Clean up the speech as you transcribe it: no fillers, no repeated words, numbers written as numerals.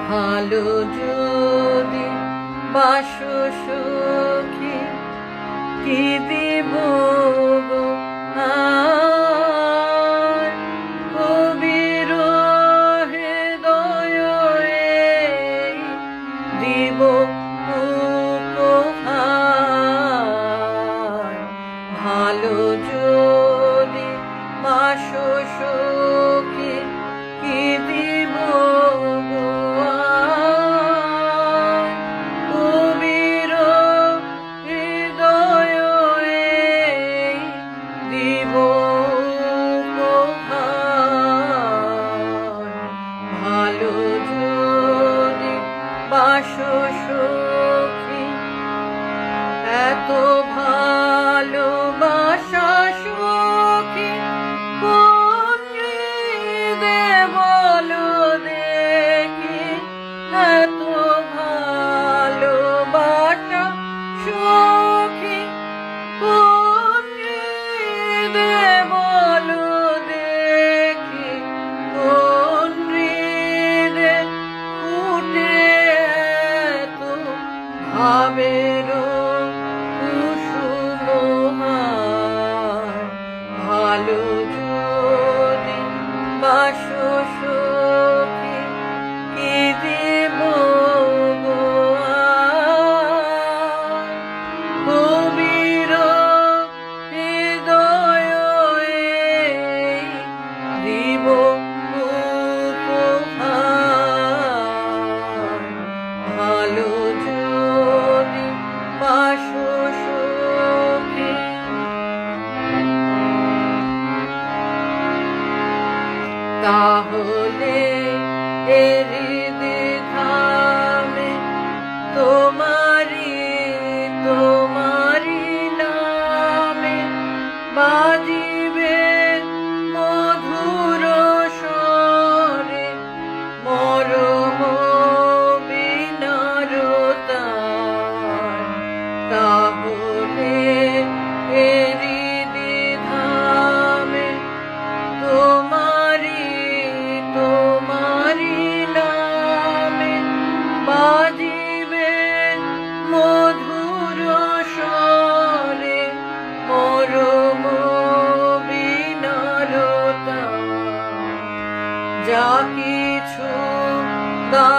ভালো যদি বাসো সখী, কি দিব গো আর? কবির হৃদয়ে দিব উপহার। ভালো যদি বাসো সখী, কি দিব গো আর? কবির হৃদয়ে দিব উপহার। ভালো যদি বাসো সখী, এত ভালোবাসা সখী কোন হৃদে বলো দেখি? এত ভালোবাসা সখী কোন হৃদে বলো দেখি? কোন হৃদে ফুটে এত ভাবের কুসুমহার? ভালো যদি বাসো সখী, কি দিব গো আর? কবির হৃদয়ে দিব উপহার। ভালো যদি বাসো সখী। তাহলে হৃদয়ে তোমারি নামে বাজিবে মধুর স্বরে মরম বিনারতার। তাহলে হৃদয়ে তোমারি নামে বাজিবে মধুর স্বরে মরম বিনারতা। যা কিছু তা